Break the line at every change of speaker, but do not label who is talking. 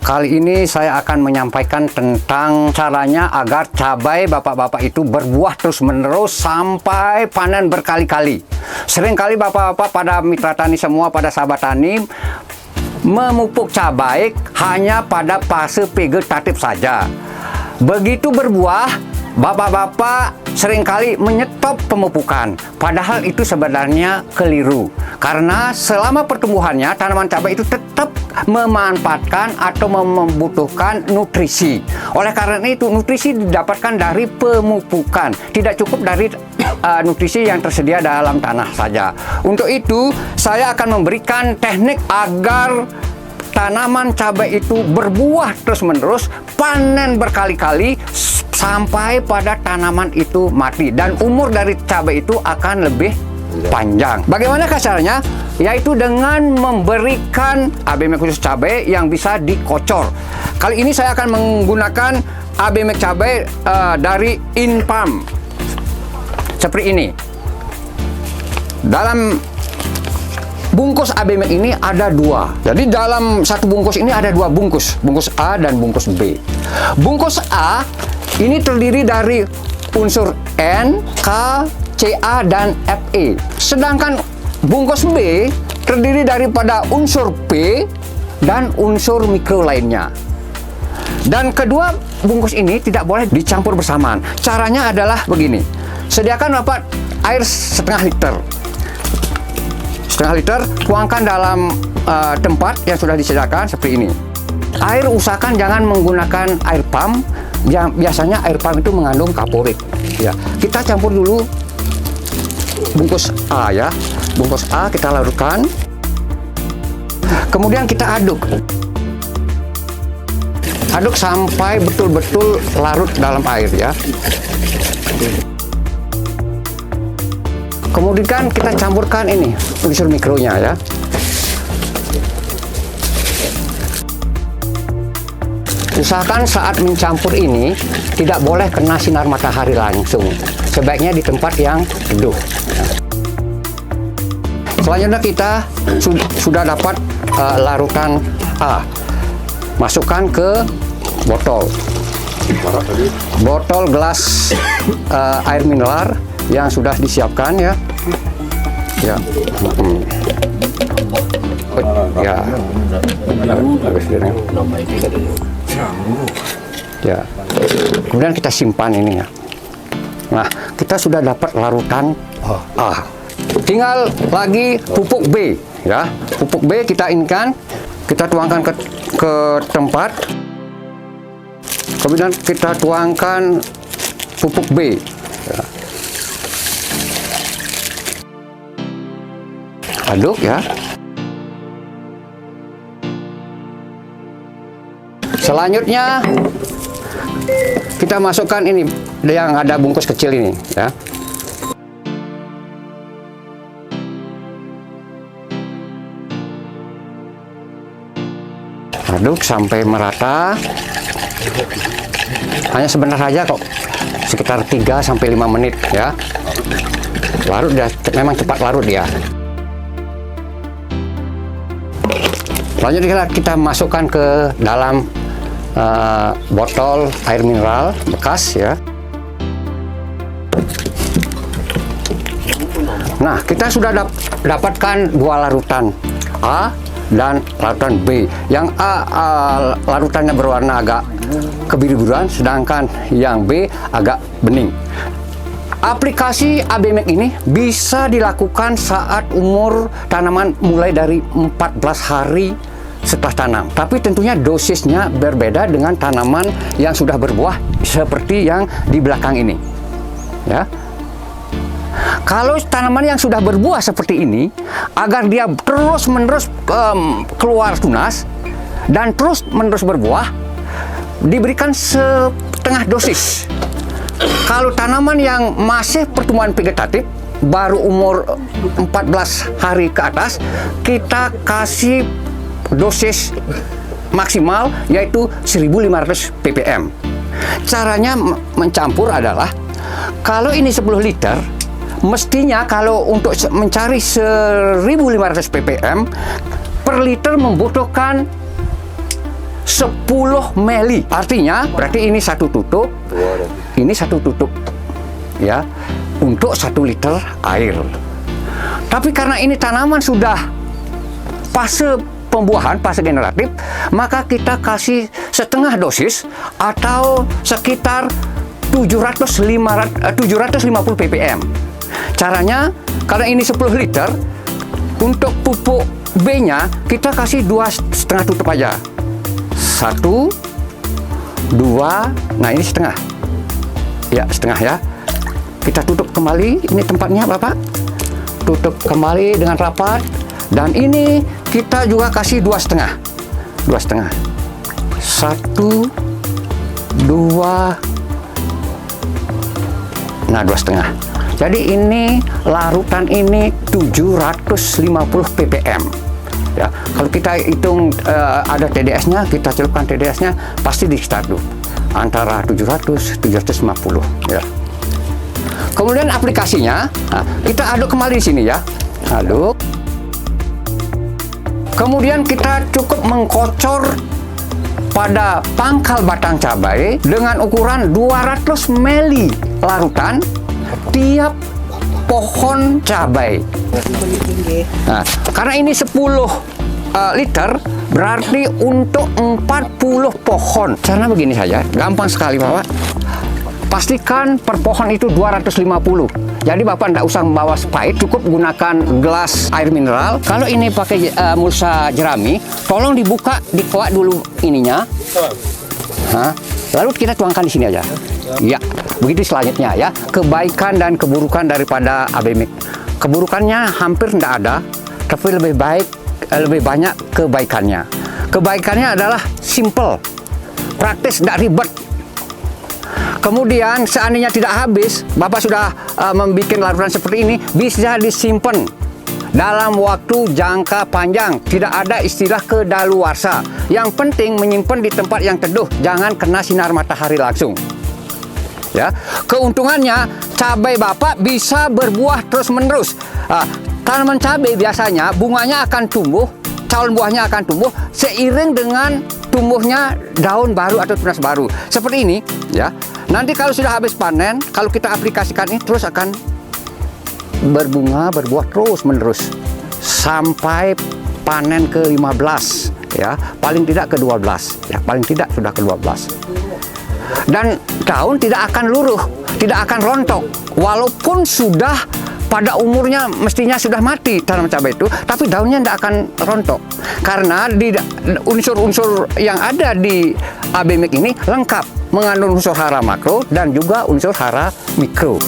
Kali ini saya akan menyampaikan tentang caranya agar cabai bapak-bapak itu berbuah terus-menerus sampai panen berkali-kali. Seringkali bapak-bapak pada mitra tani semua, pada sahabat tani, memupuk cabai hanya pada fase vegetatif saja. Begitu berbuah, bapak-bapak seringkali menyetop pemupukan. Padahal itu sebenarnya keliru. Karena selama pertumbuhannya, tanaman cabai itu tetap memanfaatkan atau membutuhkan nutrisi. Oleh karena itu, nutrisi didapatkan dari pemupukan, tidak cukup dari nutrisi yang tersedia dalam tanah saja. Untuk itu, saya akan memberikan teknik agar tanaman cabai itu berbuah terus-menerus, panen berkali-kali sampai pada tanaman itu mati, dan umur dari cabai itu akan lebih panjang. Bagaimana caranya? Yaitu dengan memberikan ABMEK khusus cabai yang bisa dikocor. Kali ini saya akan menggunakan ABMEK cabai dari Infarm seperti ini. Dalam bungkus ABMEK ini ada dua. Jadi dalam satu bungkus ini ada dua bungkus, bungkus A dan bungkus B. Bungkus A ini terdiri dari unsur N, K, Ca, dan Fe. Sedangkan bungkus B terdiri daripada unsur P dan unsur mikro lainnya. Dan kedua bungkus ini tidak boleh dicampur bersamaan. Caranya adalah begini. Sediakan Bapak air setengah liter. Setengah liter, tuangkan dalam tempat yang sudah disediakan seperti ini. Air usahakan jangan menggunakan air pump. Biasanya air pump itu mengandung kaporit. Ya, kita campur dulu bungkus A ya. Bungkus A kita larutkan. Kemudian kita aduk. Aduk sampai betul-betul larut dalam air ya. Kemudian kita campurkan ini unsur mikronya ya. Usahakan saat mencampur ini tidak boleh kena sinar matahari langsung. Sebaiknya di tempat yang teduh. Selanjutnya kita sudah dapat larutan A. Masukkan ke botol. Botol gelas air mineral yang sudah disiapkan ya. Ya. Ya. Ya. Kemudian kita simpan ini ya. Nah, kita sudah dapat larutan A. Tinggal lagi pupuk B ya. Pupuk B kita inikan, kita tuangkan ke tempat. Kemudian kita tuangkan pupuk B. Ya. Aduk ya. Selanjutnya kita masukkan ini yang ada bungkus kecil ini ya. Aduk sampai merata. Hanya sebentar saja kok, sekitar 3-5 menit ya. Larut dia, memang cepat larut dia. Selanjutnya kita masukkan ke dalam botol air mineral bekas ya. Nah, kita sudah dapatkan dua larutan A dan larutan B. Yang A larutannya berwarna agak kebiru-biruan, sedangkan yang B agak bening. Aplikasi ABMEK ini bisa dilakukan saat umur tanaman mulai dari 14 hari setelah tanam. Tapi tentunya dosisnya berbeda dengan tanaman yang sudah berbuah seperti yang di belakang ini. Ya. Kalau tanaman yang sudah berbuah seperti ini, agar dia terus-menerus keluar tunas dan terus-menerus berbuah, diberikan setengah dosis. Kalau tanaman yang masih pertumbuhan vegetatif, baru umur 14 hari ke atas, kita kasih dosis maksimal yaitu 1500 ppm. Caranya mencampur adalah, kalau ini 10 liter, mestinya kalau untuk mencari 1500 ppm per liter membutuhkan 10 ml. Artinya berarti ini satu tutup, ini satu tutup, ya, untuk 1 liter air. Tapi karena ini tanaman sudah fase pembuahan, fase generatif, maka kita kasih setengah dosis atau sekitar 750 ppm. Caranya, karena ini 10 liter, untuk pupuk B-nya kita kasih 2,5 tutup aja. 1, 2, nah ini setengah. Ya, setengah ya. Kita tutup kembali, ini tempatnya Bapak. Tutup kembali dengan rapat. Dan ini kita juga kasih 2,5. 2,5. 1, 2, nah 2,5. Jadi ini larutan ini 750 ppm. Ya, kalau kita hitung ada TDS-nya, kita celupkan TDS-nya pasti di sekitar antara 700-750 ya. Kemudian aplikasinya, nah, kita aduk kembali di sini ya. Aduk. Kemudian kita cukup mengkocor pada pangkal batang cabai dengan ukuran 200 ml larutan tiap pohon cabai. Nah, karena ini 10 liter, berarti untuk 40 pohon. Caranya begini saja, gampang sekali Bapak. Pastikan per pohon itu 250. Jadi Bapak tidak usah membawa spade, cukup gunakan gelas air mineral. Kalau ini pakai mulsa jerami, tolong dibuka, dikoak dulu ininya. Lalu kita tuangkan di sini aja. Ya, begitu selanjutnya ya. Kebaikan dan keburukan daripada ABMIK. Keburukannya hampir tidak ada, tapi lebih banyak kebaikannya. Kebaikannya adalah simple, praktis, tidak ribet. Kemudian seandainya tidak habis, Bapak sudah membuat larutan seperti ini, bisa disimpan dalam waktu jangka panjang. Tidak ada istilah kedaluarsa. Yang penting menyimpan di tempat yang teduh, jangan kena sinar matahari langsung. Ya, keuntungannya cabai Bapak bisa berbuah terus-menerus. Tanaman cabai biasanya bunganya akan tumbuh, calon buahnya akan tumbuh seiring dengan tumbuhnya daun baru atau tunas baru. Seperti ini, ya. Nanti kalau sudah habis panen, kalau kita aplikasikan ini terus akan berbunga, berbuah terus-menerus sampai panen ke-15, ya. Paling tidak ke-12, ya. Paling tidak sudah ke-12. Dan daun tidak akan luruh, tidak akan rontok, walaupun sudah pada umurnya mestinya sudah mati tanaman cabai itu, tapi daunnya tidak akan rontok karena di unsur-unsur yang ada di ABMIK ini lengkap, mengandung unsur hara makro dan juga unsur hara mikro.